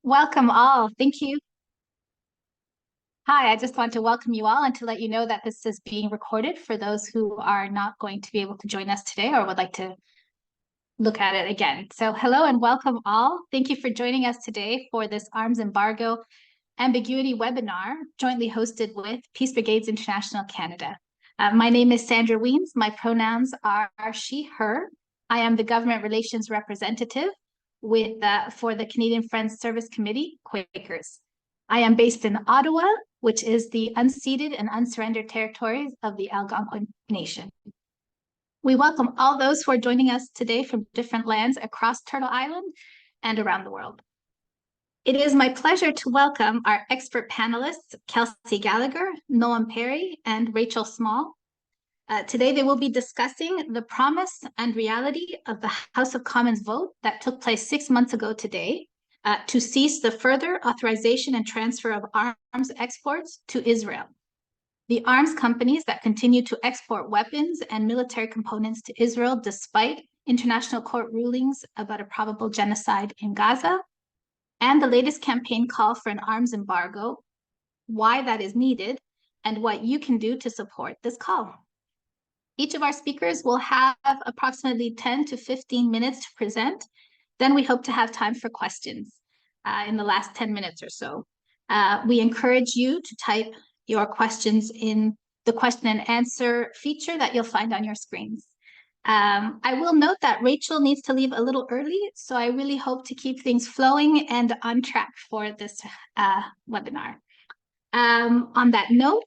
Welcome all. Thank you. Hi, I just want to welcome you all and to let you know that this is being recorded for those who are not going to be able to join us today or would like to look at it again. So hello and welcome all. Thank you for joining us today for this arms embargo ambiguity webinar jointly hosted with Peace Brigades International Canada. My name is Sandra Wiens. My pronouns are she, her. I am the government relations representative for the Canadian Friends Service Committee, Quakers. I am based in Ottawa, which is the unceded and unsurrendered territories of the Algonquin Nation. We welcome all those who are joining us today from different lands across Turtle Island and around the world. It is my pleasure to welcome our expert panelists, Kelsey Gallagher, Noam Perry, and Rachel Small. Today, they will be discussing the promise and reality of the House of Commons vote that took place 6 months ago today to cease the further authorization and transfer of arms exports to Israel. The arms companies that continue to export weapons and military components to Israel despite international court rulings about a probable genocide in Gaza, and the latest campaign call for an arms embargo, why that is needed, and what you can do to support this call. Each of our speakers will have approximately 10 to 15 minutes to present. Then we hope to have time for questions in the last 10 minutes or so. We encourage you to type your questions in the question and answer feature that you'll find on your screens. I will note that Rachel needs to leave a little early, so I really hope to keep things flowing and on track for this webinar. On that note,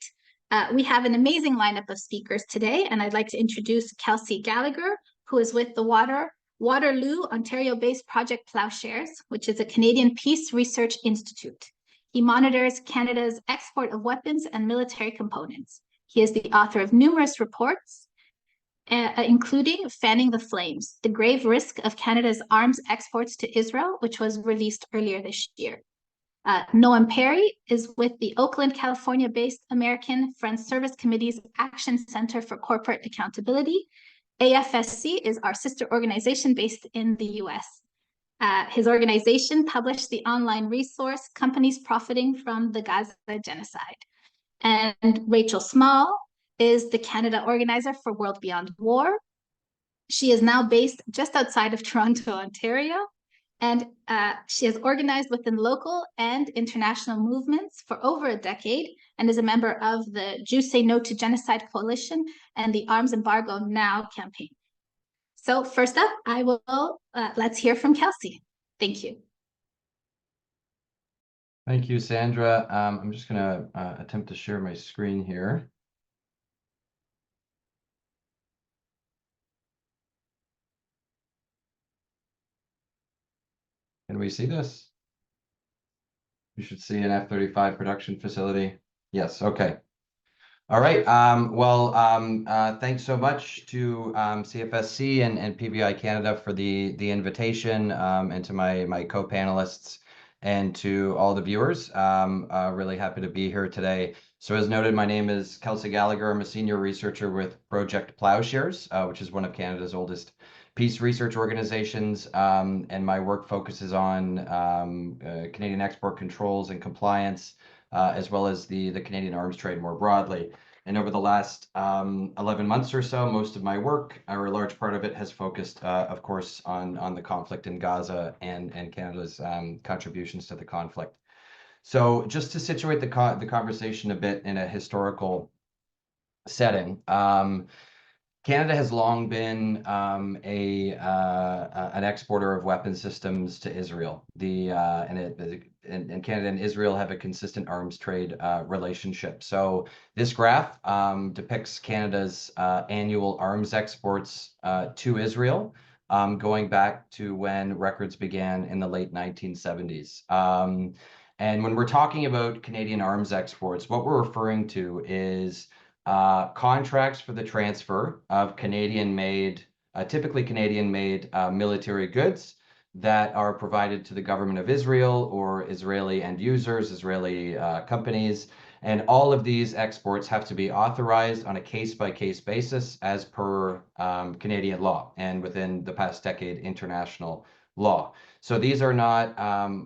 we have an amazing lineup of speakers today, and I'd like to introduce Kelsey Gallagher, who is with the Waterloo, Ontario-based Project Ploughshares, which is a Canadian Peace Research Institute. He monitors Canada's export of weapons and military components. He is the author of numerous reports, including Fanning the Flames, the grave risk of Canada's arms exports to Israel, which was released earlier this year. Noam Perry is with the Oakland, California-based American Friends Service Committee's Action Center for Corporate Accountability. AFSC is our sister organization based in the US. His organization published the online resource, Companies Profiting from the Gaza Genocide. And Rachel Small is the Canada organizer for World Beyond War. She is now based just outside of Toronto, Ontario, and she has organized within local and international movements for over a decade and is a member of the Jews Say No to Genocide Coalition and the Arms Embargo Now campaign. So first up, let's hear from Kelsey. Thank you. Thank you, Sandra. I'm just going to attempt to share my screen here. Can we see this? You should see an F-35 production facility. Yes, okay. All right. Thanks so much to CFSC and PBI-Canada for the invitation, and to my co-panelists and to all the viewers. Really happy to be here today. So as noted, my name is Kelsey Gallagher. I'm a senior researcher with Project Ploughshares, which is one of Canada's oldest peace research organizations, and my work focuses on Canadian export controls and compliance, as well as the Canadian arms trade more broadly. And over the last 11 months or so, most of my work, or a large part of it, has focused, of course, on the conflict in Gaza and Canada's contributions to the conflict. So just to situate the conversation a bit in a historical setting, Canada has long been an exporter of weapon systems to Israel. And Canada and Israel have a consistent arms trade relationship. So this graph depicts Canada's annual arms exports to Israel, going back to when records began in the late 1970s. And when we're talking about Canadian arms exports, what we're referring to is contracts for the transfer of typically Canadian-made military goods that are provided to the government of Israel or Israeli end users, Israeli companies. And all of these exports have to be authorized on a case-by-case basis as per Canadian law and within the past decade, international law. So these are not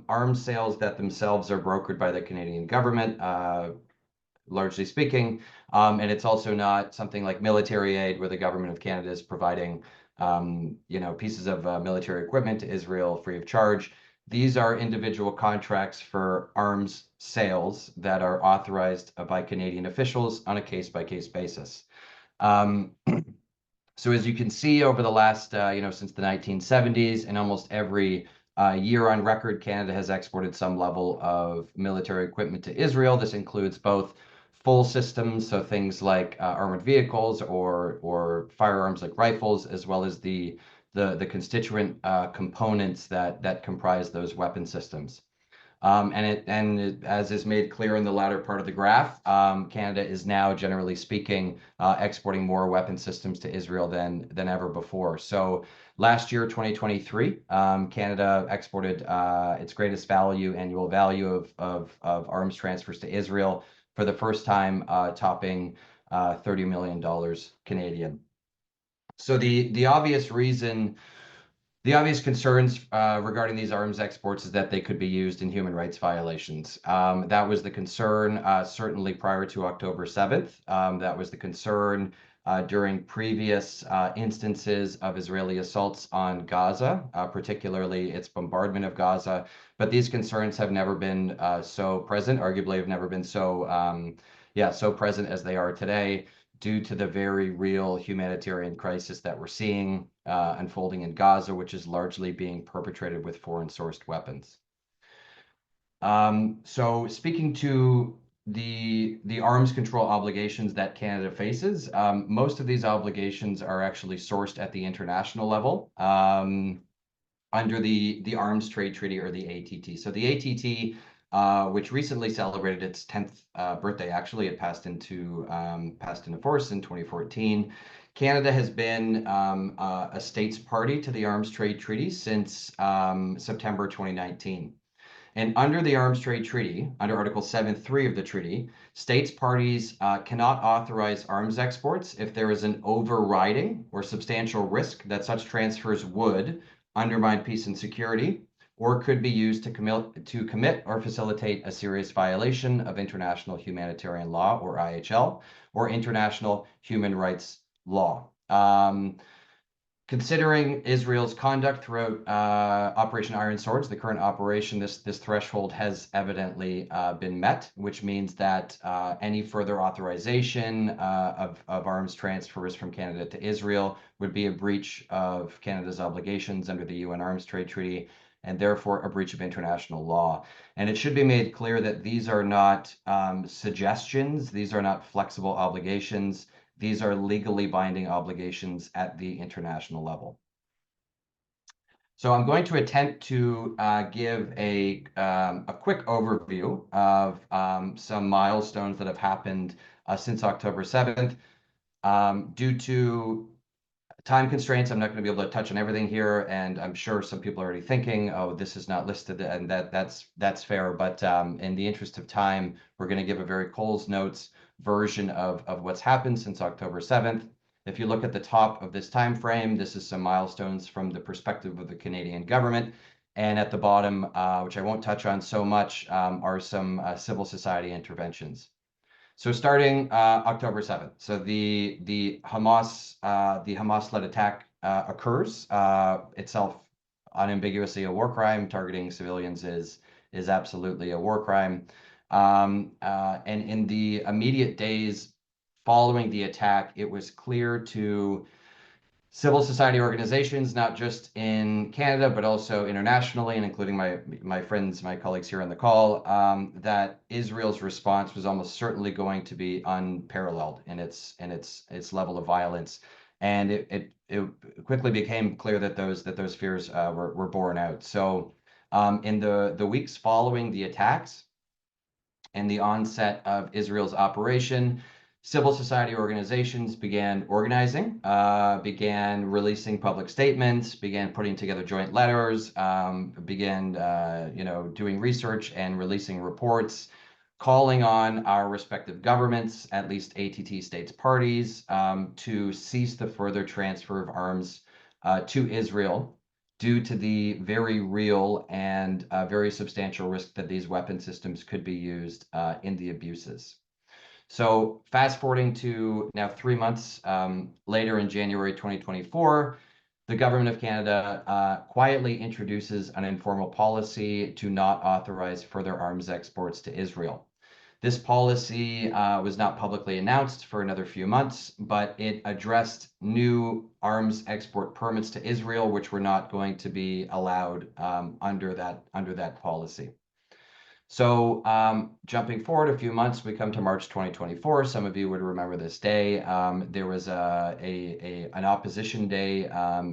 arms sales that themselves are brokered by the Canadian government, largely speaking. And it's also not something like military aid where the government of Canada is providing pieces of military equipment to Israel free of charge. These are individual contracts for arms sales that are authorized by Canadian officials on a case-by-case basis. So as you can see, over the last, since the 1970s, in almost every year on record, Canada has exported some level of military equipment to Israel. This includes both full systems, so things like armored vehicles or firearms like rifles, as well as the constituent components that comprise those weapon systems. As is made clear in the latter part of the graph, Canada is now, generally speaking, exporting more weapon systems to Israel than ever before. So last year, 2023, Canada exported its greatest annual value of arms transfers to Israel for the first time, topping $30 million Canadian. So the obvious reason. The obvious concerns regarding these arms exports is that they could be used in human rights violations. That was the concern certainly prior to October 7th. That was the concern during previous instances of Israeli assaults on Gaza, particularly its bombardment of Gaza. But these concerns have never been so present, arguably have never been so present as they are today, due to the very real humanitarian crisis that we're seeing unfolding in Gaza, which is largely being perpetrated with foreign-sourced weapons. So speaking to the arms control obligations that Canada faces, most of these obligations are actually sourced at the international level under the Arms Trade Treaty, or the ATT. So the ATT, which recently celebrated its 10th birthday. Actually, it passed into force in 2014. Canada has been a states party to the Arms Trade Treaty since September 2019. And under the Arms Trade Treaty, under Article 7.3 of the treaty, states parties cannot authorize arms exports if there is an overriding or substantial risk that such transfers would undermine peace and security, or could be used to commit or facilitate a serious violation of international humanitarian law, or IHL, or international human rights law. Considering Israel's conduct throughout Operation Iron Swords, the current operation, this threshold has evidently been met, which means that any further authorization of arms transfers from Canada to Israel would be a breach of Canada's obligations under the UN Arms Trade Treaty, and therefore a breach of international law. And it should be made clear that these are not suggestions, these are not flexible obligations. These are legally binding obligations at the international level. So I'm going to attempt to give a quick overview of some milestones that have happened since October 7th. Due to time constraints, I'm not going to be able to touch on everything here, and I'm sure some people are already thinking, oh, this is not listed, and that's fair. But in the interest of time, we're going to give a very Coles Notes version of what's happened since October 7th. If you look at the top of this time frame, this is some milestones from the perspective of the Canadian government. And at the bottom, which I won't touch on so much, are some civil society interventions. So starting October 7th, so the Hamas-led attack occurs. Itself unambiguously a war crime. Targeting civilians is absolutely a war crime. And in the immediate days following the attack, it was clear to civil society organizations, not just in Canada, but also internationally, and including my friends, my colleagues here on the call, that Israel's response was almost certainly going to be unparalleled in its level of violence. And it quickly became clear that those fears were borne out. So in the weeks following the attacks and the onset of Israel's operation, civil society organizations began organizing, began releasing public statements, began putting together joint letters, began doing research and releasing reports, calling on our respective governments, at least ATT states parties, to cease the further transfer of arms to Israel, due to the very real and very substantial risk that these weapon systems could be used in the abuses. So fast forwarding to now 3 months later in January 2024, the government of Canada quietly introduces an informal policy to not authorize further arms exports to Israel. This policy was not publicly announced for another few months, but it addressed new arms export permits to Israel, which were not going to be allowed under that policy. So jumping forward a few months, we come to March 2024. Some of you would remember this day. There was an opposition day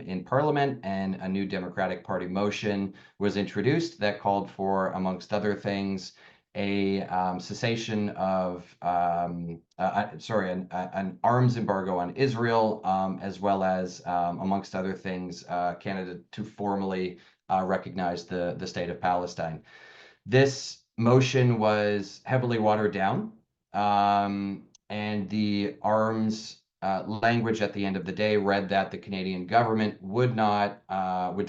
in Parliament, and a new Democratic Party motion was introduced that called for, amongst other things, a cessation of, an arms embargo on Israel, as well as, amongst other things, Canada to formally recognize the state of Palestine. This motion was heavily watered down, and the arms language at the end of the day read that the Canadian government would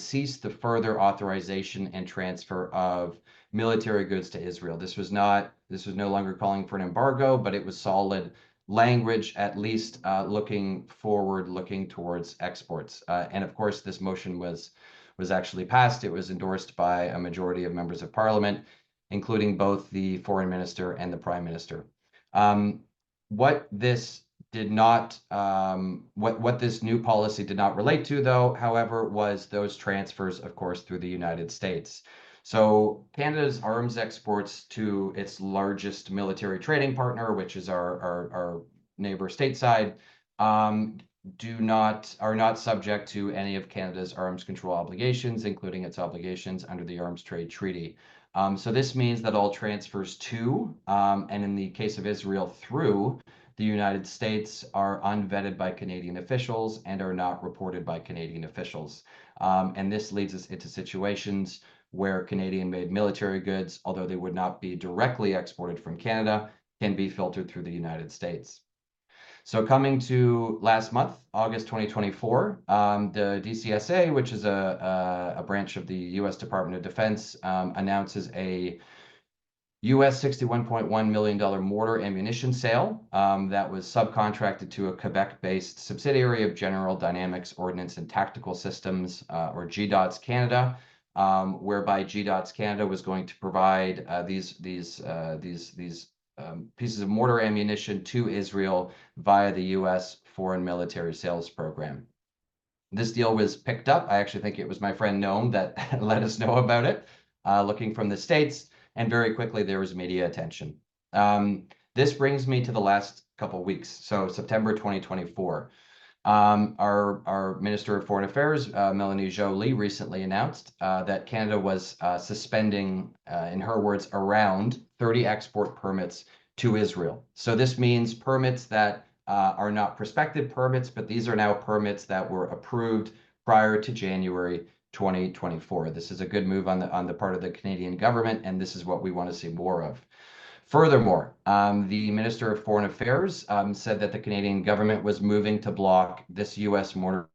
cease the further authorization and transfer of military goods to Israel. This was no longer calling for an embargo, but it was solid language, at least looking forward, looking towards exports. And of course, this motion was actually passed. It was endorsed by a majority of members of Parliament, including both the Foreign Minister and the Prime Minister. What this new policy did not relate to, though, however, was those transfers, of course, through the United States. So Canada's arms exports to its largest military trading partner, which is our neighbor stateside, are not subject to any of Canada's arms control obligations, including its obligations under the Arms Trade Treaty. So this means that all transfers to, and in the case of Israel, through the United States, are unvetted by Canadian officials and are not reported by Canadian officials. And this leads us into situations where Canadian-made military goods, although they would not be directly exported from Canada, can be filtered through the United States. So coming to last month, August 2024, the DCSA, which is a branch of the U.S. Department of Defense, announces a US $61.1 million mortar ammunition sale that was subcontracted to a Quebec-based subsidiary of General Dynamics Ordnance and Tactical Systems, or GDOTS Canada, whereby GDOTS Canada was going to provide these pieces of mortar ammunition to Israel via the U.S. Foreign Military Sales Program. This deal was picked up. I actually think it was my friend Noam that let us know about it, looking from the States, and very quickly there was media attention. This brings me to the last couple of weeks, so September 2024. Our Minister of Foreign Affairs, Melanie Joly, recently announced that Canada was suspending, in her words, around 30 export permits to Israel. So this means permits that are not prospective permits, but these are now permits that were approved prior to January 2024. This is a good move on the part of the Canadian government, and this is what we want to see more of. Furthermore, the Minister of Foreign Affairs said that the Canadian government was moving to block this U.S. mortar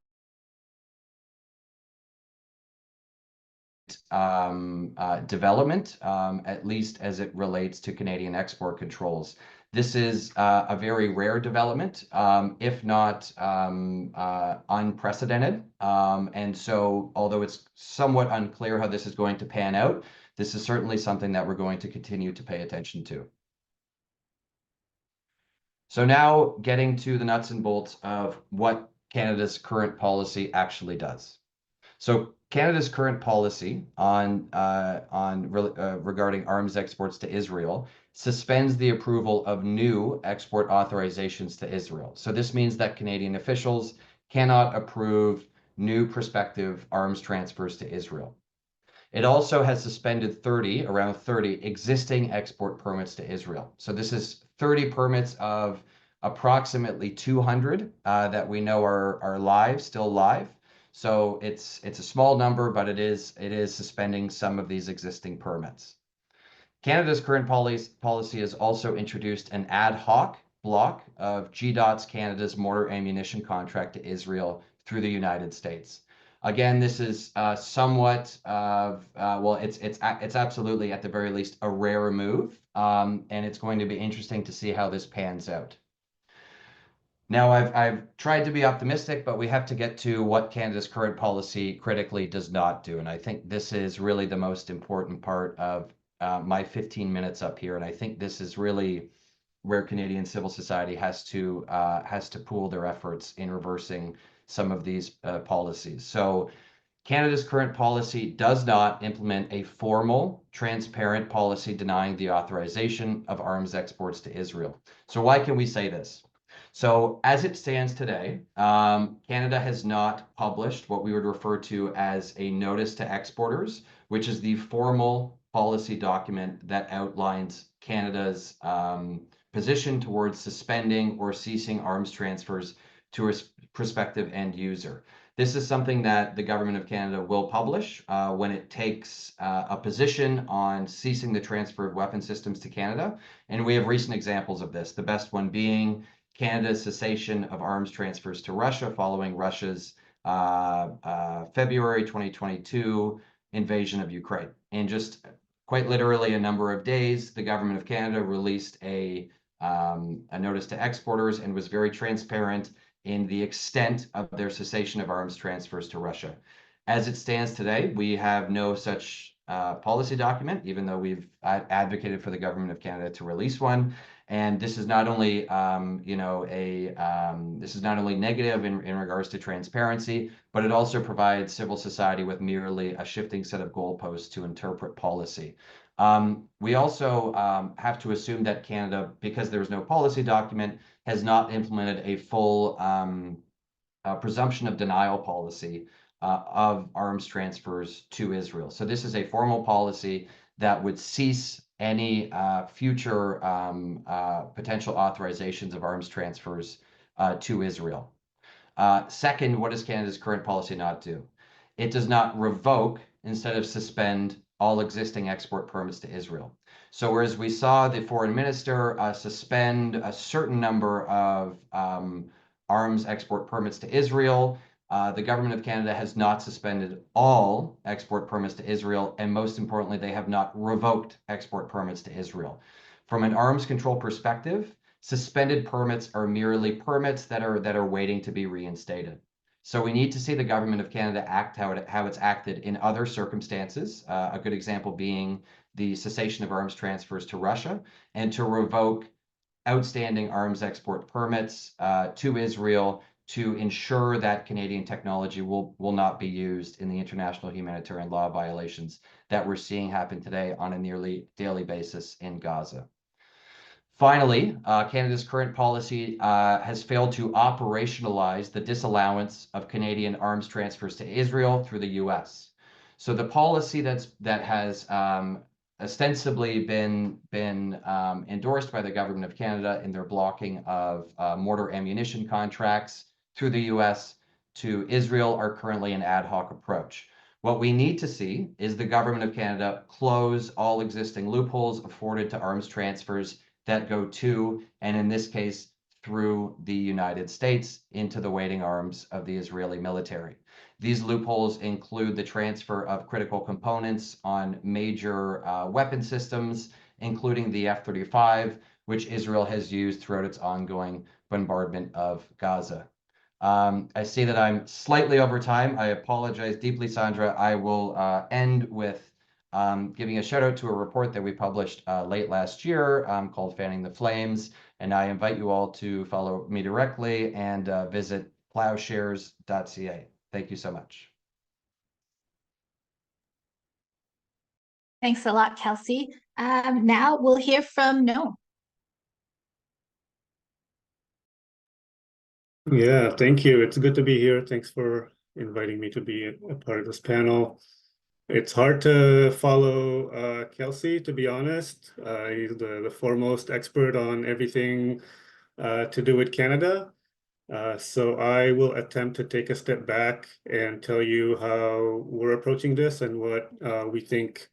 development, at least as it relates to Canadian export controls. This is a very rare development, if not unprecedented. And so, although it's somewhat unclear how this is going to pan out, this is certainly something that we're going to continue to pay attention to. So now getting to the nuts and bolts of what Canada's current policy actually does. So Canada's current policy regarding arms exports to Israel suspends the approval of new export authorizations to Israel. So this means that Canadian officials cannot approve new prospective arms transfers to Israel. It also has suspended around 30 existing export permits to Israel. So this is 30 permits of approximately 200 that we know are still live. So it's a small number, but it is suspending some of these existing permits. Canada's current policy has also introduced an ad hoc block of GDOTS Canada's mortar ammunition contract to Israel through the United States. Again, this is somewhat of, well, it's absolutely, at the very least, a rare move, and it's going to be interesting to see how this pans out. Now, I've tried to be optimistic, but we have to get to what Canada's current policy critically does not do. And I think this is really the most important part of my 15 minutes up here. And I think this is really where Canadian civil society has to pool their efforts in reversing some of these policies. So Canada's current policy does not implement a formal, transparent policy denying the authorization of arms exports to Israel. So why can we say this? So as it stands today, Canada has not published what we would refer to as a notice to exporters, which is the formal policy document that outlines Canada's position towards suspending or ceasing arms transfers to a prospective end user. This is something that the government of Canada will publish when it takes a position on ceasing the transfer of weapon systems to Canada. And we have recent examples of this, the best one being Canada's cessation of arms transfers to Russia following Russia's February 2022 invasion of Ukraine. In just quite literally a number of days, the government of Canada released a notice to exporters and was very transparent in the extent of their cessation of arms transfers to Russia. As it stands today, we have no such policy document, even though we've advocated for the government of Canada to release one. And this is not only, this is not only negative in regards to transparency, but it also provides civil society with merely a shifting set of goalposts to interpret policy. We also have to assume that Canada, because there's no policy document, has not implemented a full presumption of denial policy of arms transfers to Israel. So this is a formal policy that would cease any future potential authorizations of arms transfers to Israel. Second, what does Canada's current policy not do? It does not revoke, instead of suspend, all existing export permits to Israel. So whereas we saw the foreign minister suspend a certain number of arms export permits to Israel, the government of Canada has not suspended all export permits to Israel, and most importantly, they have not revoked export permits to Israel. From an arms control perspective, suspended permits are merely permits that are waiting to be reinstated. So we need to see the government of Canada act how it's acted in other circumstances, a good example being the cessation of arms transfers to Russia, and to revoke outstanding arms export permits to Israel to ensure that Canadian technology will not be used in the international humanitarian law violations that we're seeing happen today on a nearly daily basis in Gaza. Finally, Canada's current policy has failed to operationalize the disallowance of Canadian arms transfers to Israel through the US. So the policy that has ostensibly been endorsed by the government of Canada in their blocking of mortar ammunition contracts through the US to Israel are currently an ad hoc approach. What we need to see is the government of Canada close all existing loopholes afforded to arms transfers that go to, and in this case, through the United States into the waiting arms of the Israeli military. These loopholes include the transfer of critical components on major weapon systems, including the F-35, which Israel has used throughout its ongoing bombardment of Gaza. I see that I'm slightly over time. I apologize deeply, Sandra. I will end with giving a shout out to a report that we published late last year called Fanning the Flames. And I invite you all to follow me directly and visit ploughshares.ca. Thank you so much. Thanks a lot, Kelsey. Now we'll hear from Noam. Yeah, thank you. It's good to be here. Thanks for inviting me to be a part of this panel. It's hard to follow Kelsey, to be honest. He's the foremost expert on everything to do with Canada. So I will attempt to take a step back and tell you how we're approaching this and what we think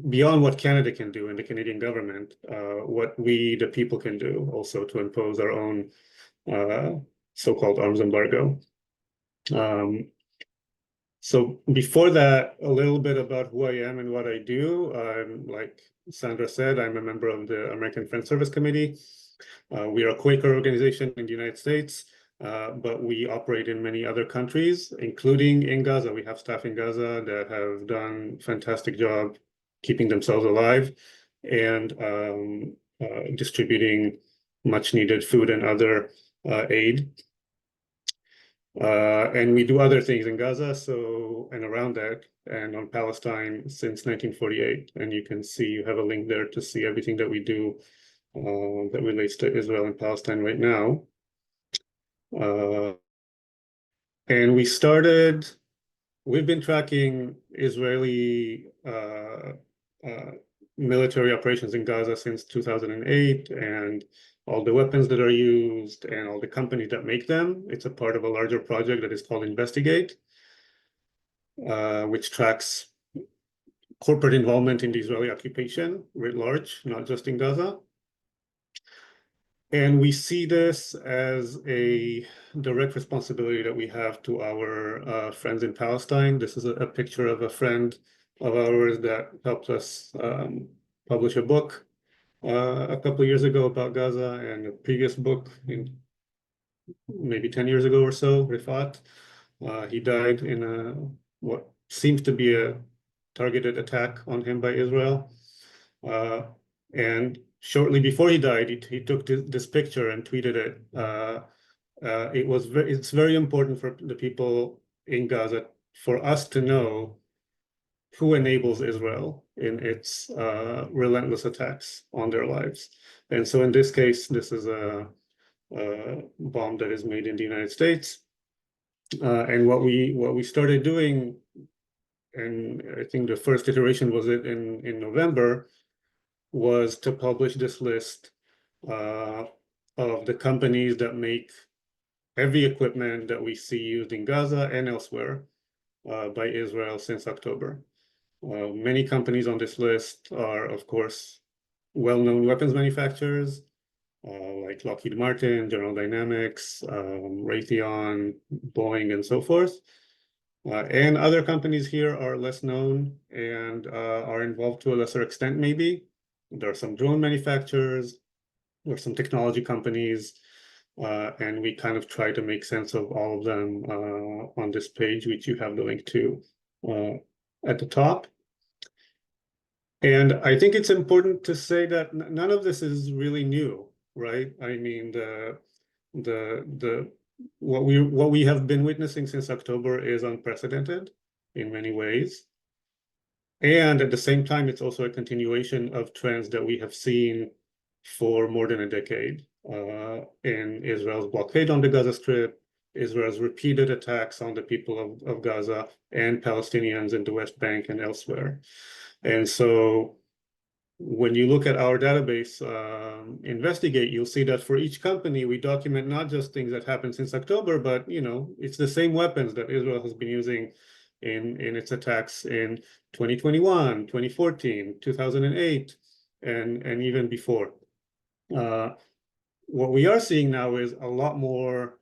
beyond what Canada can do and the Canadian government, what we, the people, can do also to impose our own so-called arms embargo. So before that, a little bit about who I am and what I do. Like Sandra said, I'm a member of the American Friends Service Committee. We are a Quaker organization in the United States, but we operate in many other countries, including in Gaza. We have staff in Gaza that have done a fantastic job keeping themselves alive and distributing much needed food and other aid. And we do other things in Gaza, and around that, and on Palestine since 1948. And you can see, you have a link there to see everything that we do that relates to Israel and Palestine right now. And we've been tracking Israeli military operations in Gaza since 2008, and all the weapons that are used and all the companies that make them. It's a part of a larger project that is called Investigate, which tracks corporate involvement in the Israeli occupation writ large, not just in Gaza. And we see this as a direct responsibility that we have to our friends in Palestine. This is a picture of a friend of ours that helped us publish a book a couple of years ago about Gaza, and a previous book maybe 10 years ago or so, Rifat. He died in what seems to be a targeted attack on him by Israel. And shortly before he died, he took this picture and tweeted it. It's very important for the people in Gaza for us to know who enables Israel in its relentless attacks on their lives. And so in this case, this is a bomb that is made in the United States. And what we started doing, and I think the first iteration was it in November, was to publish this list of the companies that make heavy equipment that we see used in Gaza and elsewhere by Israel since October. Many companies on this list are, of course, well-known weapons manufacturers like Lockheed Martin, General Dynamics, Raytheon, Boeing, and so forth. And other companies here are less known and are involved to a lesser extent, maybe. There are some drone manufacturers, there are some technology companies, and we kind of try to make sense of all of them on this page, which you have the link to at the top. And I think it's important to say that none of this is really new, right? I mean, what we have been witnessing since October is unprecedented in many ways. And at the same time, it's also a continuation of trends that we have seen for more than a decade in Israel's blockade on the Gaza Strip, Israel's repeated attacks on the people of Gaza and Palestinians in the West Bank and elsewhere. And so when you look at our database, Investigate, you'll see that for each company, we document not just things that happened since October, but it's the same weapons that Israel has been using in its attacks in 2021, 2014, 2008, and even before. What we are seeing now is a lot more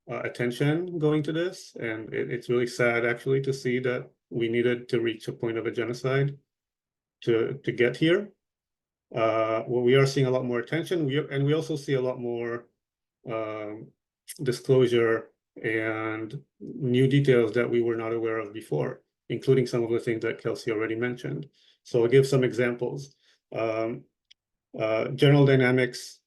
attention going to this, and it's really sad actually to see that we needed to reach a point of a genocide to get here. Well, we are seeing a lot more attention, and we also see a lot more disclosure and new details that we were not aware of before, including some of the things that Kelsey already mentioned. So I'll give some examples. General Dynamics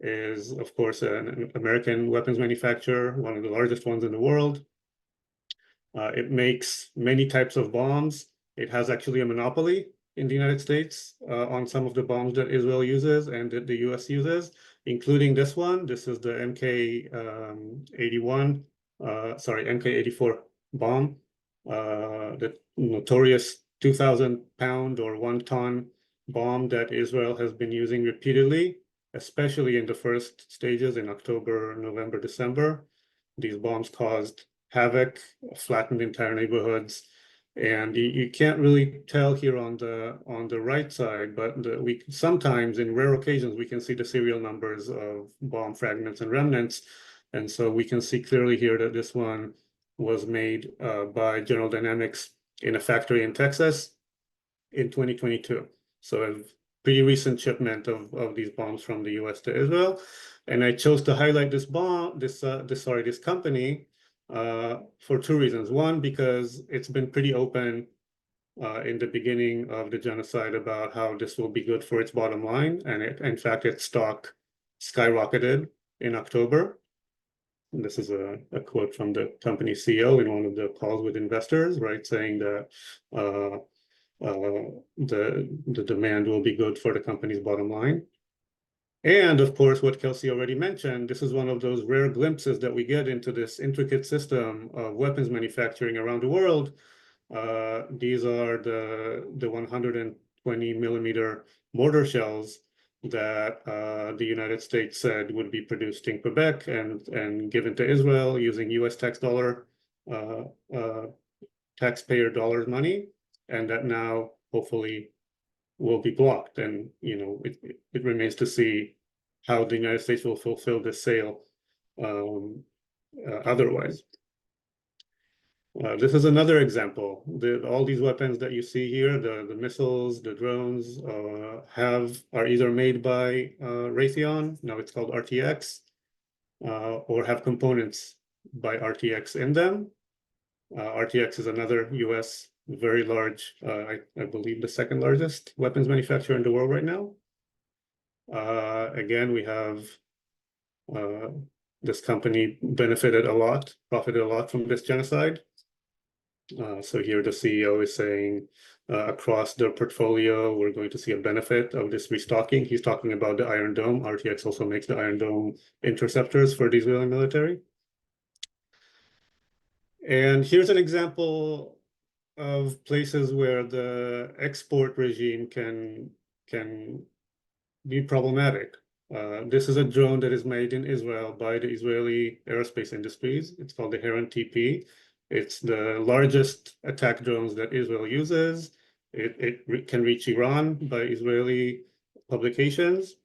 is, of course, an American weapons manufacturer, one of the largest ones in the world. It makes many types of bombs. It has actually a monopoly in the United States on some of the bombs that Israel uses and that the US uses, including this one. This is the MK84 bomb, the notorious 2,000-pound or 1-ton bomb that Israel has been using repeatedly, especially in the first stages in October, November, December. These bombs caused havoc, flattened entire neighborhoods, and you can't really tell here on the right side, but we sometimes, in rare occasions, we can see the serial numbers of bomb fragments and remnants, and so we can see clearly here that this one was made by General Dynamics in a factory in Texas in 2022. So a pretty recent shipment of these bombs from the US to Israel. And I chose to highlight this company for two reasons. One, because it's been pretty open in the beginning of the genocide about how this will be good for its bottom line. And in fact, its stock skyrocketed in October. And this is a quote from the company CEO in one of the calls with investors, right, saying that the demand will be good for the company's bottom line. And of course, what Kelsey already mentioned, this is one of those rare glimpses that we get into this intricate system of weapons manufacturing around the world. These are the 120 millimeter mortar shells that the United States said would be produced in Quebec and given to Israel using US taxpayer dollars money, and that now hopefully will be blocked. And it remains to see how the United States will fulfill this sale otherwise. This is another example. All these weapons that you see here, the missiles, the drones, are either made by Raytheon, now it's called RTX, or have components by RTX in them. RTX is another US very large, I believe the second largest weapons manufacturer in the world right now. Again, we have this company profited a lot from this genocide. So here the CEO is saying across their portfolio, we're going to see a benefit of this restocking. He's talking about the Iron Dome. RTX also makes the Iron Dome interceptors for the Israeli military. And here's an example of places where the export regime can be problematic. This is a drone that is made in Israel by the Israeli Aerospace Industries. It's called the Heron TP. It's the largest attack drones that Israel uses. It can reach Iran by Israeli publications.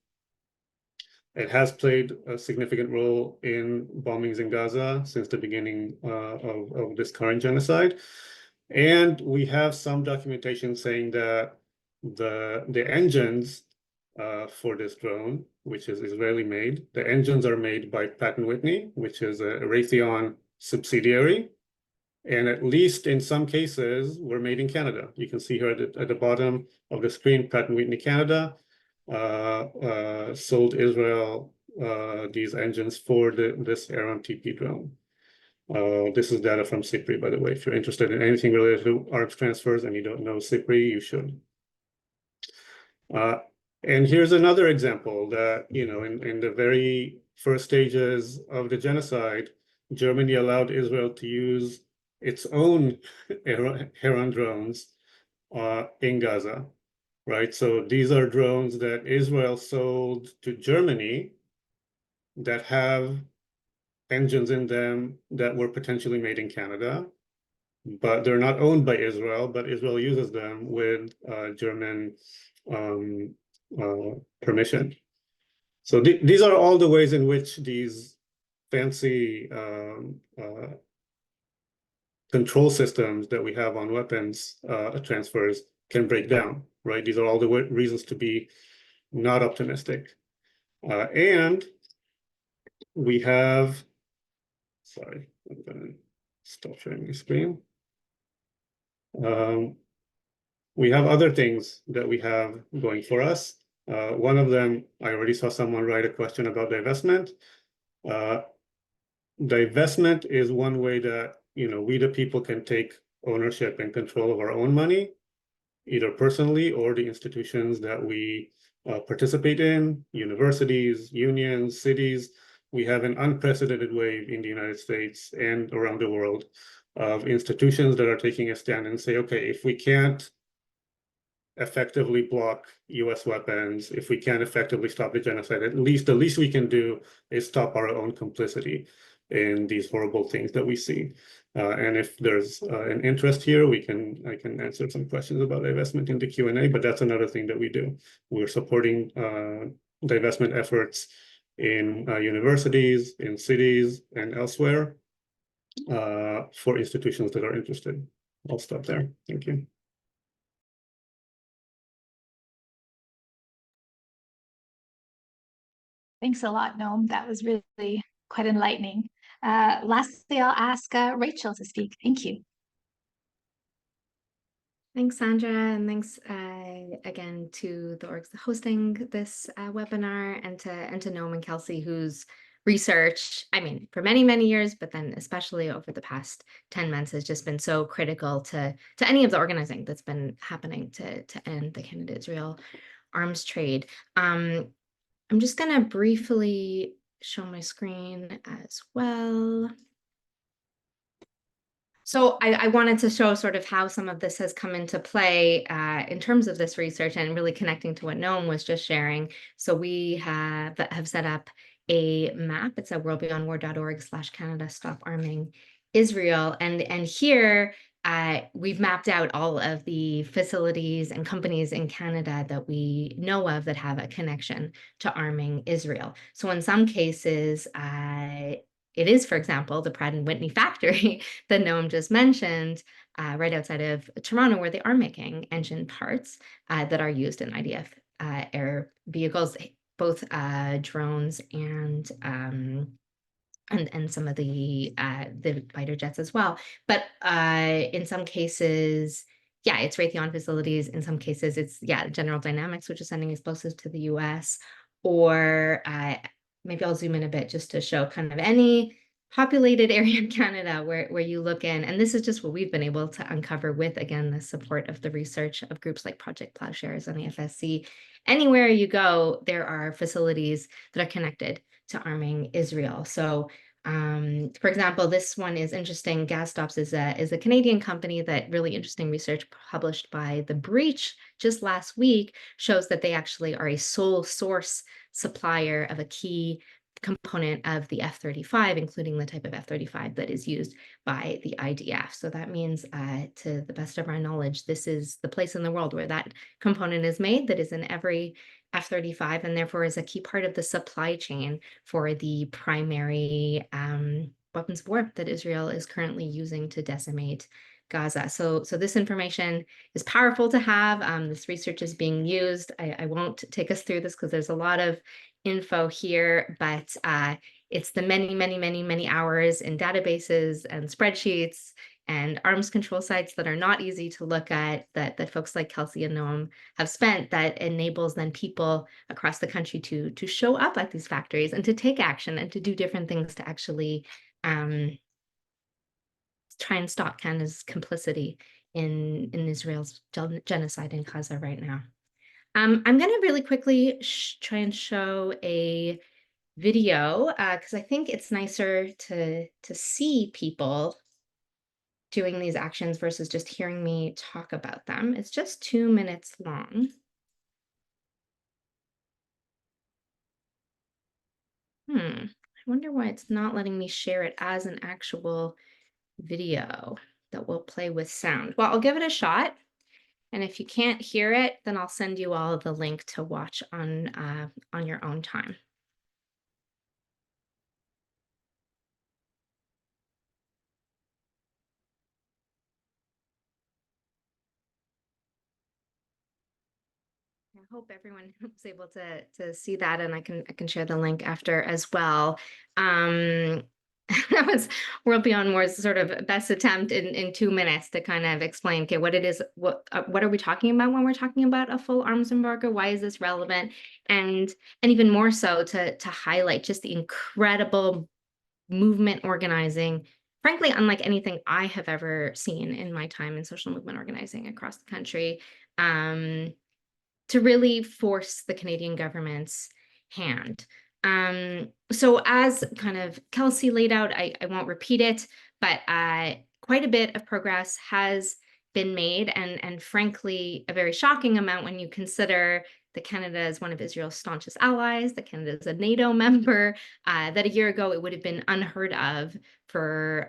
It has played a significant role in bombings in Gaza since the beginning of this current genocide. And we have some documentation saying that the engines for this drone, which is Israeli made, the engines are made by Pratt Whitney, which is a Raytheon subsidiary. And at least in some cases, were made in Canada. You can see here at the bottom of the screen, Pratt Whitney Canada sold Israel these engines for this Heron TP drone. This is data from SIPRI, by the way. If you're interested in anything related to arms transfers and you don't know SIPRI, you should. And here's another example that, in the very first stages of the genocide, Germany allowed Israel to use its own Heron drones in Gaza, right? So these are drones that Israel sold to Germany that have engines in them that were potentially made in Canada, but they're not owned by Israel, but Israel uses them with German permission. So these are all the ways in which these fancy control systems that we have on weapons transfers can break down, right? These are all the reasons to be not optimistic. And we have, sorry, I'm gonna stop sharing the screen. We have other things that we have going for us. One of them, I already saw someone write a question about divestment. Divestment is one way that we the people can take ownership and control of our own money, either personally or the institutions that we participate in, universities, unions, cities. We have an unprecedented wave in the United States and around the world of institutions that are taking a stand and say, okay, if we can't effectively block US weapons, if we can't effectively stop the genocide, the least we can do is stop our own complicity in these horrible things that we see. And if there's an interest here, I can answer some questions about divestment in the Q&A, but that's another thing that we do. We're supporting divestment efforts in universities, in cities, and elsewhere. for institutions that are interested. I'll stop there. Thank you. Thanks a lot, Noam. That was really quite enlightening. Lastly, I'll ask Rachel to speak. Thank you. Thanks, Sandra, and thanks again to the orgs hosting this webinar, and to Noam and Kelsey, whose research, I mean, for many, many years, but then especially over the past 10 months has just been so critical to any of the organizing that's been happening to end the Canada-Israel arms trade. I'm just going to briefly show my screen as well. So I wanted to show sort of how some of this has come into play in terms of this research, and really connecting to what Noam was just sharing. So we have set up a map. It's at WorldBeyondWar.org/Canada Stop Arming Israel. And here we've mapped out all of the facilities and companies in Canada that we know of that have a connection to arming Israel. So in some cases, it is, for example, the Pratt Whitney factory that Noam just mentioned, right outside of Toronto, where they are making engine parts that are used in IDF air vehicles, both drones and some of the fighter jets as well. But in some cases, yeah, it's Raytheon facilities. In some cases, it's General Dynamics, which is sending explosives to the U.S. Or maybe I'll zoom in a bit just to show kind of any populated area in Canada where you look in. And this is just what we've been able to uncover with, again, the support of the research of groups like Project Ploughshares and AFSC. Anywhere you go, there are facilities that are connected to arming Israel. So, for example, this one is interesting. GasStops is a Canadian company that really interesting research published by The Breach just last week shows that they actually are a sole source supplier of a key component of the F-35, including the type of F-35 that is used by the IDF. So that means, to the best of our knowledge, this is the place in the world where that component is made, that is in every F-35, and therefore is a key part of the supply chain for the primary weapons of war that Israel is currently using to decimate Gaza. So this information is powerful to have. This research is being used. I won't take us through this because there's a lot of info here, but it's the many hours in databases and spreadsheets and arms control sites that are not easy to look at, that folks like Kelsey and Noam have spent, that enables then people across the country to show up at these factories and to take action and to do different things to actually try and stop Canada's complicity in Israel's genocide in Gaza right now. I'm going to really quickly try and show a video because I think it's nicer to see people doing these actions versus just hearing me talk about them. It's just 2 minutes long. I wonder why it's not letting me share it as an actual video that will play with sound. Well, I'll give it a shot. And if you can't hear it, then I'll send you all the link to watch on your own time. I hope everyone was able to see that, and I can share the link after as well. That was World Beyond War's sort of best attempt in 2 minutes to kind of explain, okay, what it is, what are we talking about when we're talking about a full arms embargo? Why is this relevant? And even more so to highlight just the incredible movement organizing, frankly, unlike anything I have ever seen in my time in social movement organizing across the country, to really force the Canadian government's hand. So as kind of Kelsey laid out, I won't repeat it, but quite a bit of progress has been made, and frankly, a very shocking amount when you consider that Canada is one of Israel's staunchest allies, that Canada is a NATO member, that a year ago it would have been unheard of for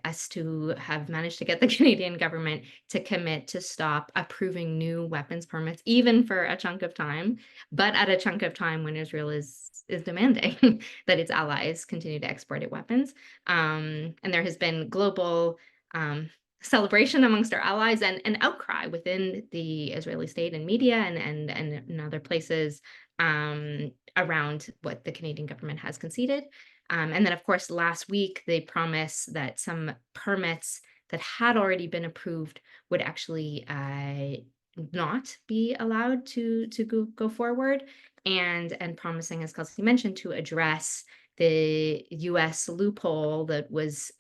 us to have managed to get the Canadian government to commit to stop approving new weapons permits, even for a chunk of time, but at a chunk of time when Israel is demanding that its allies continue to export its weapons. And there has been global celebration amongst our allies and outcry within the Israeli state and media and in other places around what the Canadian government has conceded. And then, of course, last week, they promised that some permits that had already been approved would actually not be allowed to go forward, and promising, as Kelsey mentioned, to address the U.S. loophole that was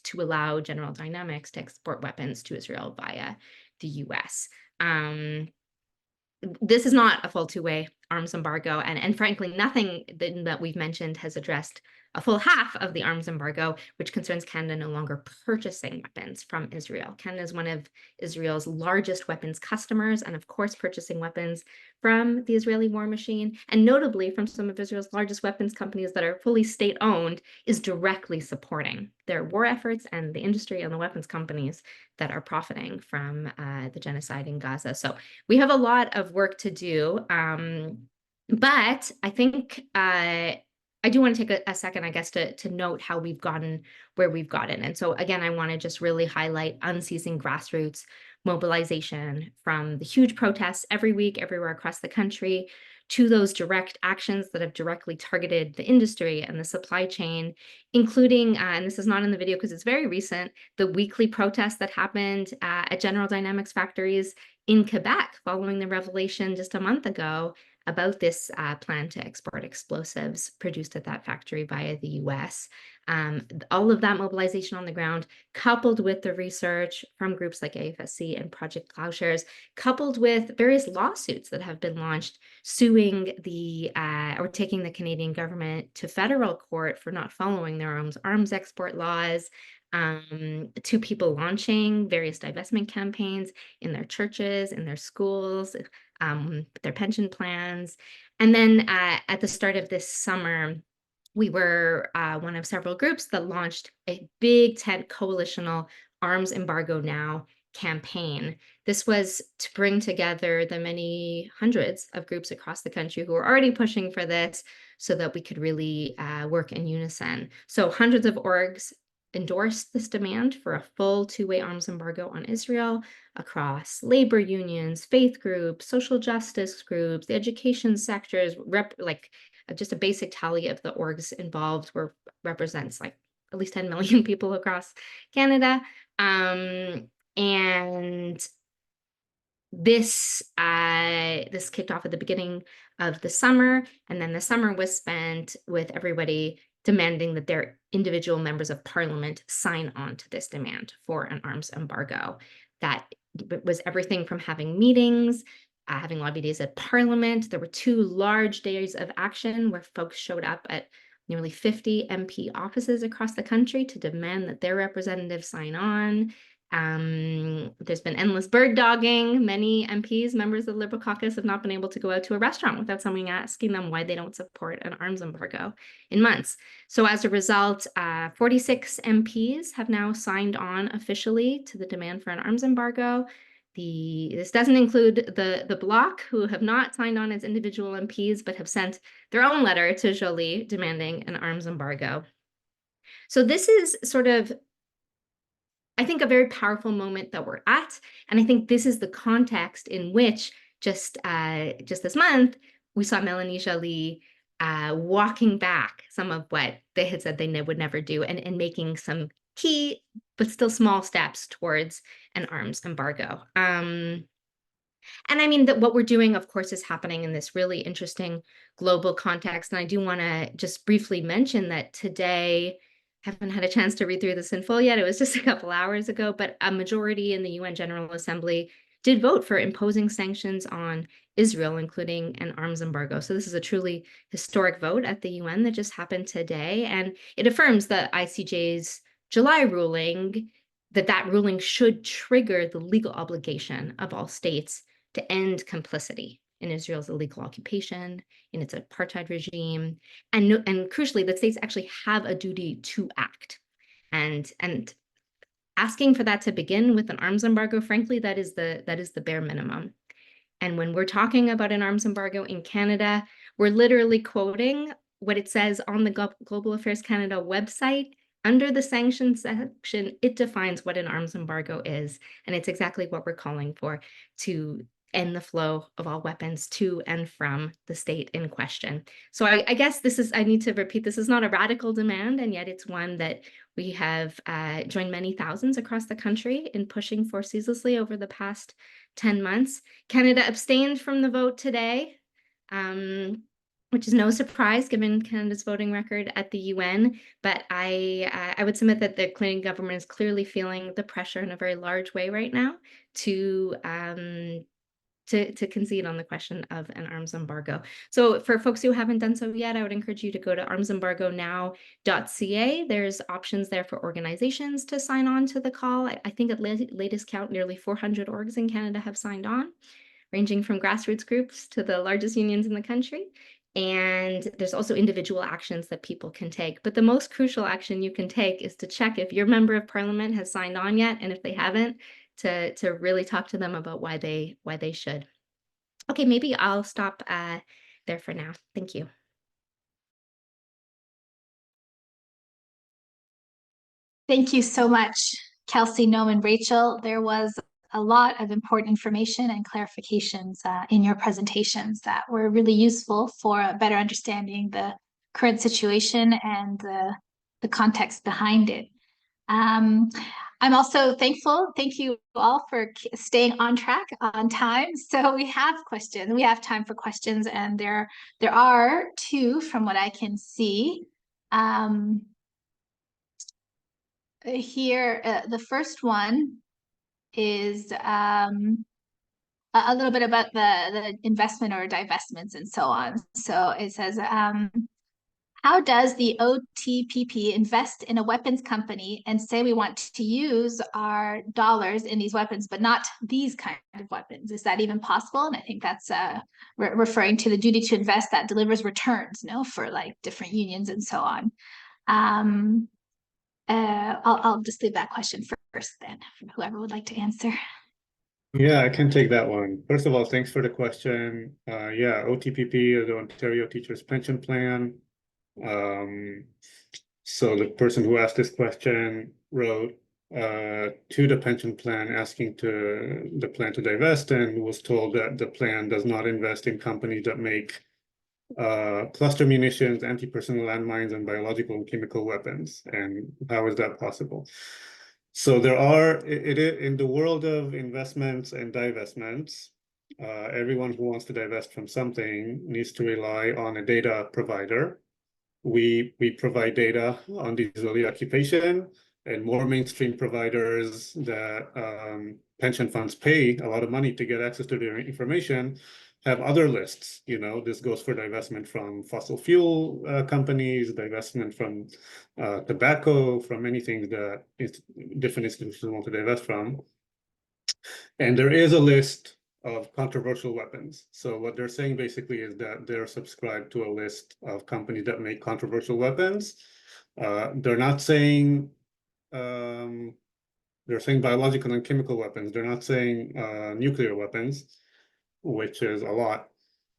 to allow General Dynamics to export weapons to Israel via the U.S. This is not a full two-way arms embargo, and frankly, nothing that we've mentioned has addressed a full half of the arms embargo, which concerns Canada no longer purchasing weapons from Israel. Canada is one of Israel's largest weapons customers, and of course, purchasing weapons from the Israeli war machine, and notably from some of Israel's largest weapons companies that are fully state-owned, is directly supporting their war efforts and the industry and the weapons companies that are profiting from the genocide in Gaza. So we have a lot of work to do, but I think I do want to take a second, I guess, to note how we've gotten where we've gotten. And so again, I want to just really highlight unceasing grassroots mobilization, from the huge protests every week, everywhere across the country, to those direct actions that have directly targeted the industry and the supply chain, including, and this is not in the video because it's very recent, the weekly protests that happened at General Dynamics factories in Quebec following the revelation just a month ago about this plan to export explosives produced at that factory via the US. All of that mobilization on the ground, coupled with the research from groups like AFSC and Project Ploughshares, coupled with various lawsuits that have been launched suing or taking the Canadian government to federal court for not following their arms export laws, to people launching various divestment campaigns in their churches, in their schools, their pension plans. And then at the start of this summer, we were one of several groups that launched a big tent coalitional Arms Embargo Now campaign. This was to bring together the many hundreds of groups across the country who were already pushing for this so that we could really work in unison. So hundreds of orgs endorsed this demand for a full two-way arms embargo on Israel across labor unions, faith groups, social justice groups, the education sectors, just a basic tally of the orgs involved represents like at least 10 million people across Canada. And this kicked off at the beginning of the summer, and then the summer was spent with everybody demanding that their individual members of parliament sign on to this demand for an arms embargo. That was everything from having meetings, having lobby days at parliament. There were 2 large days of action where folks showed up at nearly 50 MP offices across the country to demand that their representatives sign on. There's been endless bird dogging. Many MPs, members of the Liberal caucus, have not been able to go out to a restaurant without someone asking them why they don't support an arms embargo in months. So as a result, 46 MPs have now signed on officially to the demand for an arms embargo. This doesn't include the Bloc, who have not signed on as individual MPs, but have sent their own letter to Joly demanding an arms embargo. So this is sort of, I think, a very powerful moment that we're at. And I think this is the context in which just this month, we saw Melanie Joly walking back some of what they had said they would never do, and making some key but still small steps towards an arms embargo. And I mean that what we're doing, of course, is happening in this really interesting global context. And I do want to just briefly mention that today, haven't had a chance to read through this in full yet. It was just a couple hours ago, but a majority in the UN General Assembly did vote for imposing sanctions on Israel, including an arms embargo. So this is a truly historic vote at the UN that just happened today. And it affirms the ICJ's July ruling, that ruling should trigger the legal obligation of all states to end complicity in Israel's illegal occupation, in its apartheid regime, and crucially, that states actually have a duty to act. And asking for that to begin with an arms embargo, frankly, that is the bare minimum. And when we're talking about an arms embargo in Canada, we're literally quoting what it says on the Global Affairs Canada website. Under the sanctions section, it defines what an arms embargo is. And it's exactly what we're calling for, to end the flow of all weapons to and from the state in question. So I guess I need to repeat, this is not a radical demand, and yet it's one that we have joined many thousands across the country in pushing for ceaselessly over the past 10 months. Canada abstained from the vote today, which is no surprise given Canada's voting record at the UN. But I would submit that the Canadian government is clearly feeling the pressure in a very large way right now to concede on the question of an arms embargo. So for folks who haven't done so yet, I would encourage you to go to armsembargonow.ca. There's options there for organizations to sign on to the call. I think at latest count, nearly 400 orgs in Canada have signed on, ranging from grassroots groups to the largest unions in the country. And there's also individual actions that people can take. But the most crucial action you can take is to check if your member of parliament has signed on yet, and if they haven't, to really talk to them about why they should. Okay, maybe I'll stop there for now. Thank you. Thank you so much, Kelsey, Noam, and Rachel. There was a lot of important information and clarifications in your presentations that were really useful for better understanding the current situation and the context behind it. I'm also thankful. Thank you all for staying on track, on time. So we have questions. We have time for questions, and there are two from what I can see. Here, the first one is a little bit about the investment or divestments and so on. So it says, how does the OTPP invest in a weapons company and say we want to use our dollars in these weapons, but not these kind of weapons? Is that even possible? And I think that's referring to the duty to invest that delivers returns, for like different unions and so on. I'll just leave that question first then, whoever would like to answer. Yeah, I can take that one. First of all, thanks for the question. Yeah, OTPP, the Ontario Teachers Pension Plan. So the person who asked this question wrote to the pension plan asking the plan to divest, and was told that the plan does not invest in companies that make cluster munitions, anti-personnel landmines, and biological and chemical weapons. And how is that possible? So there are, in the world of investments and divestments, everyone who wants to divest from something needs to rely on a data provider. We provide data on the Israeli occupation, and more mainstream providers that pension funds pay a lot of money to get access to their information have other lists. This goes for divestment from fossil fuel companies, divestment from tobacco, from many things that different institutions want to divest from. And there is a list of controversial weapons. So what they're saying basically is that they're subscribed to a list of companies that make controversial weapons. They're not saying, they're saying biological and chemical weapons. They're not saying nuclear weapons, which is a lot.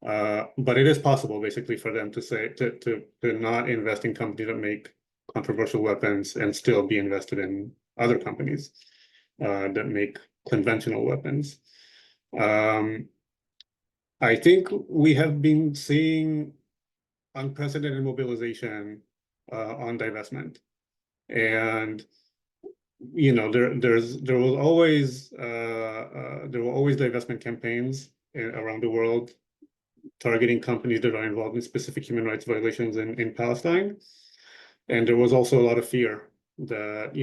But it is possible basically for them to say, to not invest in companies that make controversial weapons and still be invested in other companies that make conventional weapons. I think we have been seeing unprecedented mobilization on divestment, and there will always divestment campaigns around the world targeting companies that are involved in specific human rights violations in Palestine, and there was also a lot of fear that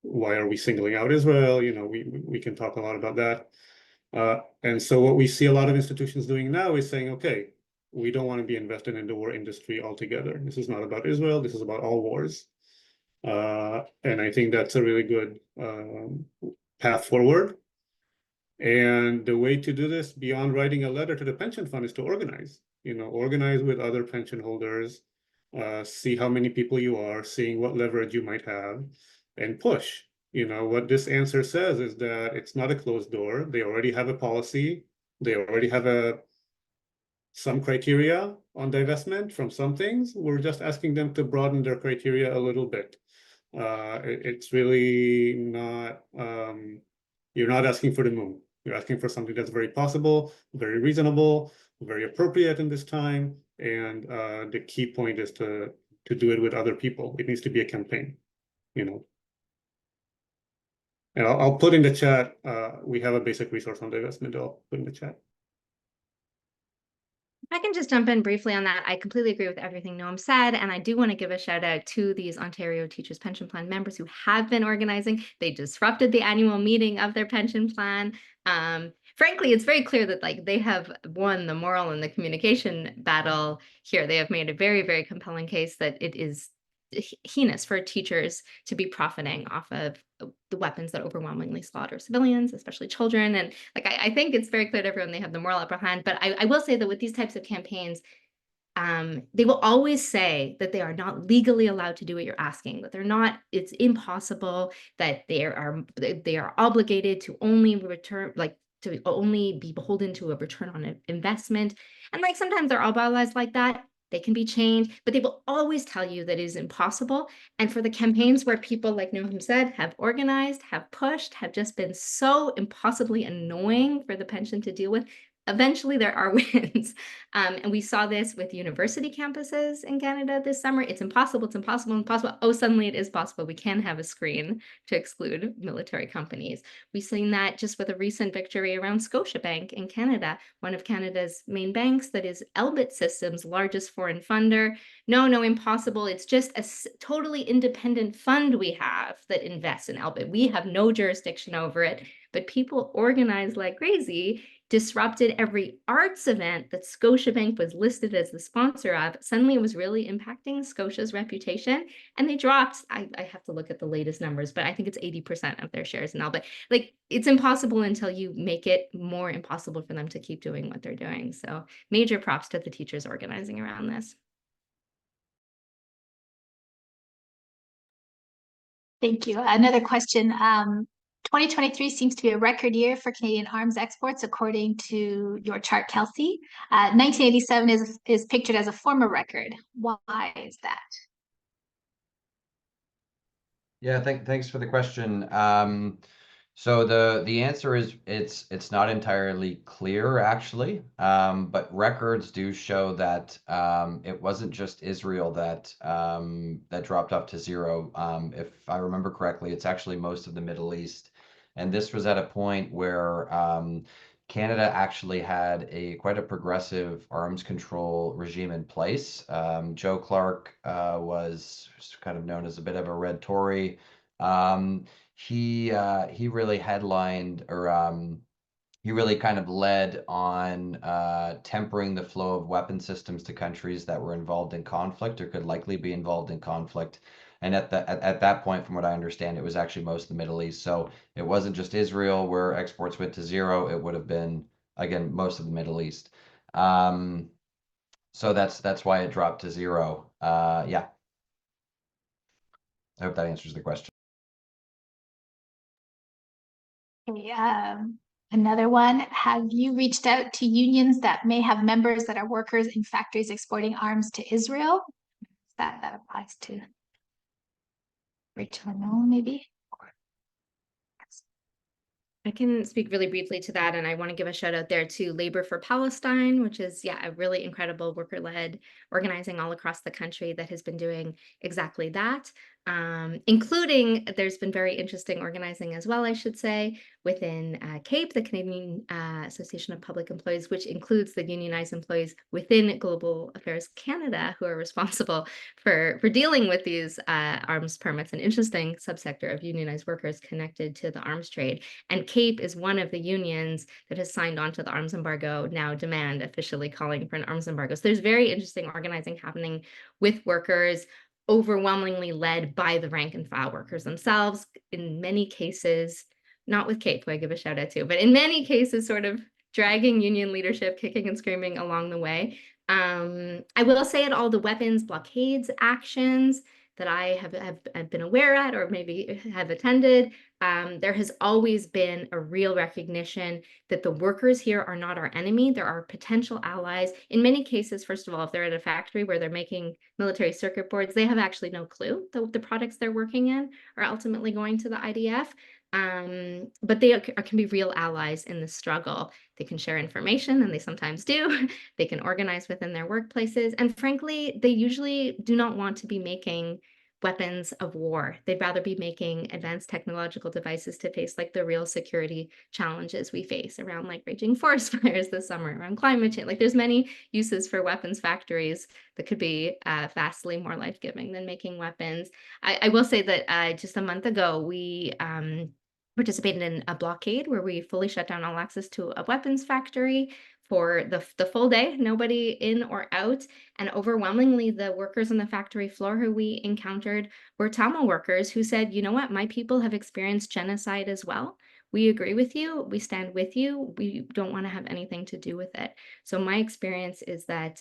why are we singling out Israel? We can talk a lot about that. And so what we see a lot of institutions doing now is saying, okay, we don't want to be invested in the war industry altogether. This is not about Israel. This is about all wars. And I think that's a really good path forward. And the way to do this beyond writing a letter to the pension fund is to organize, organize with other pension holders, see how many people you are, seeing what leverage you might have, and push. What this answer says is that it's not a closed door. They already have a policy. They already have some criteria on divestment from some things. We're just asking them to broaden their criteria a little bit. It's really not, you're not asking for the moon. You're asking for something that's very possible, very reasonable, very appropriate in this time. And the key point is to do it with other people. It needs to be a campaign, And I'll put in the chat, we have a basic resource on divestment. I'll put in the chat. I can just jump in briefly on that. I completely agree with everything Noam said, and I do want to give a shout out to these Ontario Teachers Pension Plan members who have been organizing. They disrupted the annual meeting of their pension plan. Frankly, it's very clear that they have won the moral and the communication battle here. They have made a very, very compelling case that it is heinous for teachers to be profiting off of the weapons that overwhelmingly slaughter civilians, especially children. And I think it's very clear to everyone they have the moral upper hand. But I will say that with these types of campaigns, they will always say that they are not legally allowed to do what you're asking, that they're not, it's impossible, that they are obligated to only return, to only be beholden to a return on investment. And sometimes there are bylaws like that. They can be changed, but they will always tell you that it is impossible. And for the campaigns where people, like Noam said, have organized, have pushed, have just been so impossibly annoying for the pension to deal with, eventually there are wins. And we saw this with university campuses in Canada this summer. It's impossible, it's impossible, impossible. Oh, suddenly it is possible. We can have a screen to exclude military companies. We've seen that just with a recent victory around Scotiabank in Canada, one of Canada's main banks that is Elbit Systems' largest foreign funder. No, impossible. It's just a totally independent fund we have that invests in Elbit. We have no jurisdiction over it, but people organize like crazy, disrupted every arts event that Scotiabank was listed as the sponsor of. Suddenly it was really impacting Scotia's reputation, and they dropped, I have to look at the latest numbers, but I think it's 80% of their shares now. But it's impossible until you make it more impossible for them to keep doing what they're doing. So major props to the teachers organizing around this. Thank you. Another question. 2023 seems to be a record year for Canadian arms exports, according to your chart, Kelsey. 1987 is pictured as a former record. Why is that? Yeah, thanks for the question. So the answer is it's not entirely clear, actually, but records do show that it wasn't just Israel that dropped off to zero. If I remember correctly, it's actually most of the Middle East, and this was at a point where Canada actually had quite a progressive arms control regime in place. Joe Clark was kind of known as a bit of a red Tory. He really headlined, or he really kind of led on tempering the flow of weapon systems to countries that were involved in conflict or could likely be involved in conflict. And at that point, from what I understand, it was actually most of the Middle East. So it wasn't just Israel where exports went to zero. It would have been, again, most of the Middle East. So that's why it dropped to zero. Yeah. I hope that answers the question. Okay, another one. Have you reached out to unions that may have members that are workers in factories exporting arms to Israel? That applies to Rachel and Noam, maybe? I can speak really briefly to that, and I want to give a shout out there to Labor for Palestine, which is, a really incredible worker-led organizing all across the country that has been doing exactly that, including there's been very interesting organizing as well, I should say, within CAPE, the Canadian Association of Public Employees, which includes the unionized employees within Global Affairs Canada, who are responsible for dealing with these arms permits, an interesting subsector of unionized workers connected to the arms trade. And CAPE is one of the unions that has signed on to the arms embargo, now Demand, officially calling for an arms embargo. So there's very interesting organizing happening with workers, overwhelmingly led by the rank and file workers themselves, in many cases not with Kate, who I give a shout out to, but in many cases, sort of dragging union leadership, kicking and screaming along the way. I will say at all the weapons blockades actions that I have been aware at or maybe have attended, there has always been a real recognition that the workers here are not our enemy. There are potential allies. In many cases, first of all, if they're at a factory where they're making military circuit boards, they have actually no clue that the products they're working in are ultimately going to the IDF. But they can be real allies in the struggle. They can share information, and they sometimes do. They can organize within their workplaces. And frankly, they usually do not want to be making weapons of war. They'd rather be making advanced technological devices to face like the real security challenges we face around like raging forest fires this summer, around climate change. Like there's many uses for weapons factories that could be vastly more life-giving than making weapons. I will say that just a month ago, we participated in a blockade where we fully shut down all access to a weapons factory for the full day, nobody in or out. And overwhelmingly, the workers on the factory floor who we encountered were Tamil workers who said, you know what, my people have experienced genocide as well. We agree with you. We stand with you. We don't want to have anything to do with it. So my experience is that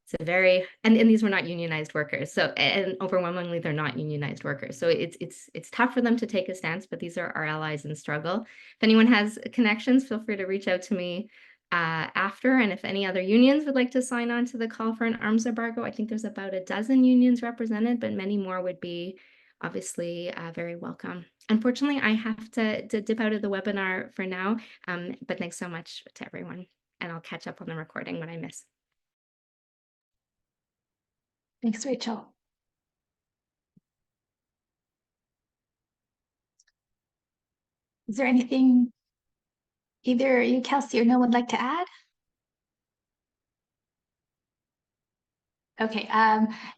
it's a very, and these were not unionized workers. So, and overwhelmingly, they're not unionized workers. So it's tough for them to take a stance, but these are our allies in struggle. If anyone has connections, feel free to reach out to me after. And if any other unions would like to sign on to the call for an arms embargo, I think there's about a dozen unions represented, but many more would be obviously very welcome. Unfortunately, I have to dip out of the webinar for now, but thanks so much to everyone. And I'll catch up on the recording when I miss. Thanks, Rachel. Is there anything either you, Kelsey, or no one would like to add? Okay,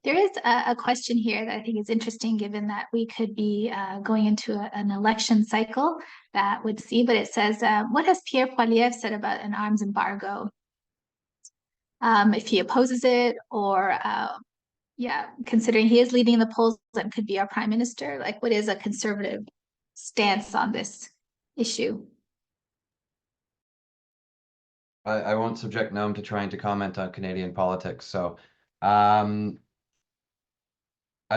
there is a question here that I think is interesting, given that we could be going into an election cycle that would see, but it says, what has Pierre Poilievre said about an arms embargo? If he opposes it, or yeah, considering he is leading the polls and could be our prime minister, like what is a conservative stance on this issue? I won't subject Noam to trying to comment on Canadian politics. So, I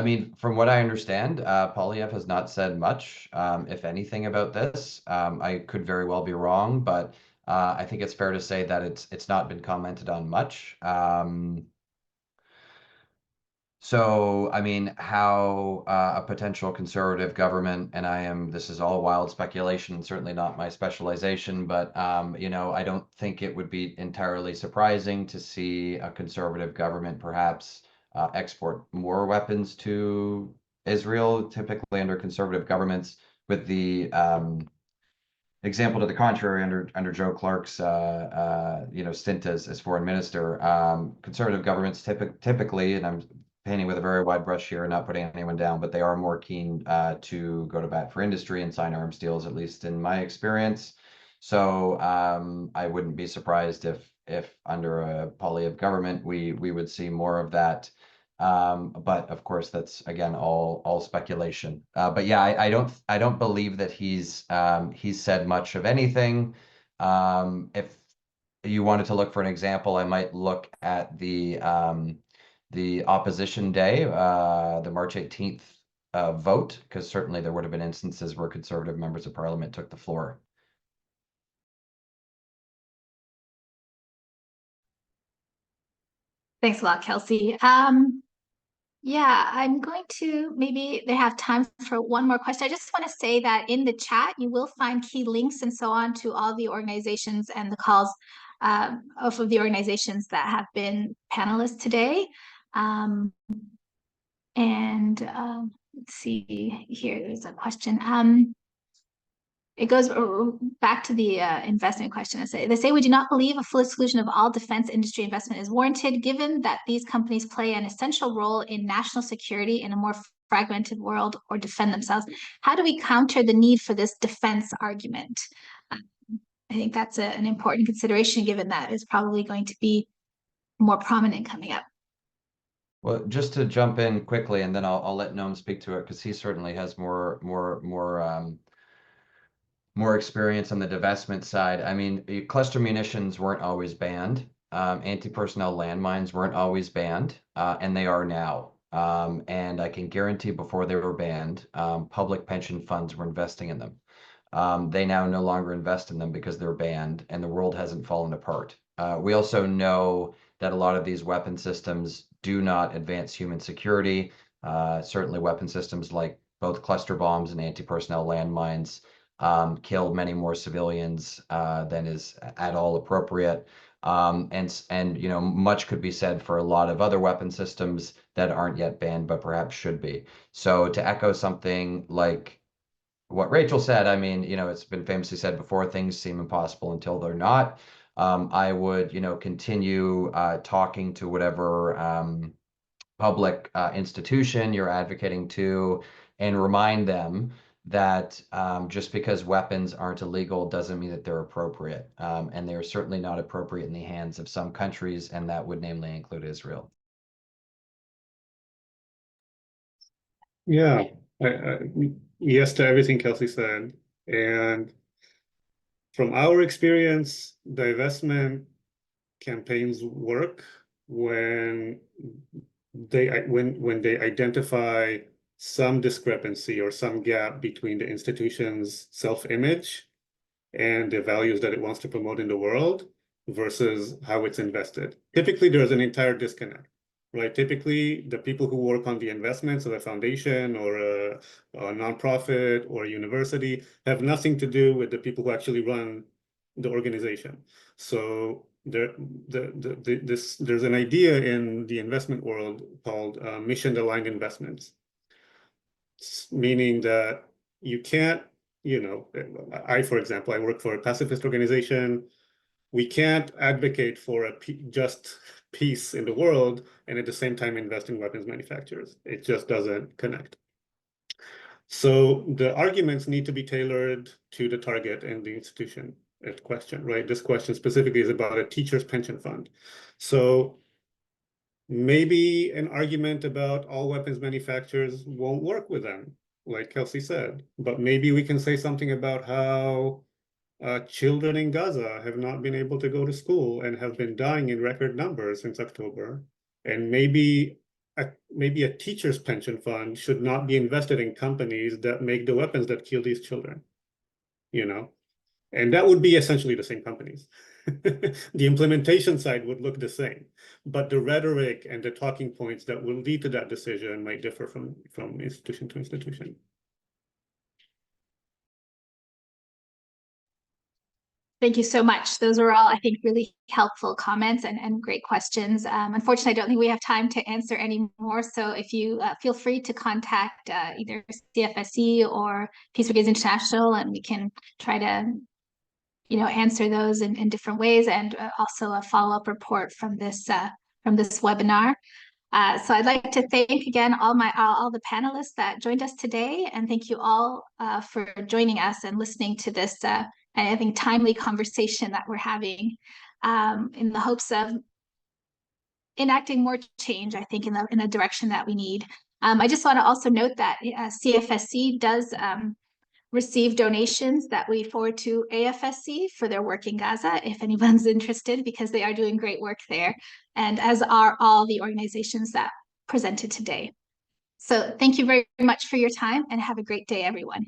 mean, from what I understand, Poilievre has not said much, if anything, about this. I could very well be wrong, but I think it's fair to say that it's not been commented on much. So, I mean, how a potential conservative government, and this is all wild speculation and certainly not my specialization, but, you know, I don't think it would be entirely surprising to see a conservative government perhaps export more weapons to Israel, typically under conservative governments, with the example to the contrary under Joe Clark's you know, stint as foreign minister. Conservative governments typically, and I'm painting with a very wide brush here and not putting anyone down, but they are more keen to go to bat for industry and sign arms deals, at least in my experience. So I wouldn't be surprised if under a Poilievre government we would see more of that. But of course, that's again all speculation. But yeah, I don't believe that he's said much of anything. If you wanted to look for an example, I might look at the opposition day, the March 18th vote, because certainly there would have been instances where conservative members of parliament took the floor. Thanks a lot, Kelsey. Yeah, I'm going to maybe they have time for one more question. I just want to say that in the chat, you will find key links and so on to all the organizations and the calls of the organizations that have been panelists today. Let's see here, there's a question. It goes back to the investment question. They say we do not believe a full exclusion of all defense industry investment is warranted, given that these companies play an essential role in national security in a more fragmented world or defend themselves. How do we counter the need for this defense argument? I think that's an important consideration, given that is probably going to be more prominent coming up. Well, just to jump in quickly, and then I'll let Noam speak to it, because he certainly has more more experience on the divestment side. I mean, cluster munitions weren't always banned. Anti-personnel landmines weren't always banned, and they are now. And I can guarantee before they were banned, public pension funds were investing in them. They now no longer invest in them because they're banned, and the world hasn't fallen apart. We also know that a lot of these weapon systems do not advance human security. Certainly weapon systems like both cluster bombs and anti-personnel landmines kill many more civilians than is at all appropriate. And you know, much could be said for a lot of other weapon systems that aren't yet banned, but perhaps should be. So to echo something like what Rachel said, I mean, you know, it's been famously said before, things seem impossible until they're not. I would, you know, continue talking to whatever public institution you're advocating to, and remind them that just because weapons aren't illegal doesn't mean that they're appropriate. And they're certainly not appropriate in the hands of some countries, and that would namely include Israel. Yeah, yes to everything Kelsey said. And from our experience, divestment campaigns work when they identify some discrepancy or some gap between the institution's self-image and the values that it wants to promote in the world versus how it's invested. Typically, there's an entire disconnect, right? Typically, the people who work on the investments of a foundation or a nonprofit or a university have nothing to do with the people who actually run the organization. So there's an idea in the investment world called mission-aligned investments, meaning that you can't, you know, for example, I work for a pacifist organization. We can't advocate for a just peace in the world and at the same time invest in weapons manufacturers. It just doesn't connect. So the arguments need to be tailored to the target and the institution at question, right? This question specifically is about a teacher's pension fund. So maybe an argument about all weapons manufacturers won't work with them, like Kelsey said, but maybe we can say something about how children in Gaza have not been able to go to school and have been dying in record numbers since October. And maybe a teacher's pension fund should not be invested in companies that make the weapons that kill these children, you know? And that would be essentially the same companies. The implementation side would look the same, but the rhetoric and the talking points that will lead to that decision might differ from institution to institution. Thank you so much. Those are all, I think, really helpful comments and great questions. Unfortunately, I don't think we have time to answer any more. So if you feel free to contact either CFSC or Peace Brigades International, and we can try to, you know, answer those in different ways, and also a follow-up report from this webinar. So I'd like to thank again all the panelists that joined us today, and thank you all for joining us and listening to this I think timely conversation that we're having in the hopes of enacting more change, I think, in the direction that we need. I just want to also note that CFSC does receive donations that we forward to AFSC for their work in Gaza, if anyone's interested, because they are doing great work there, and as are all the organizations that presented today. So thank you very much for your time, and have a great day, everyone.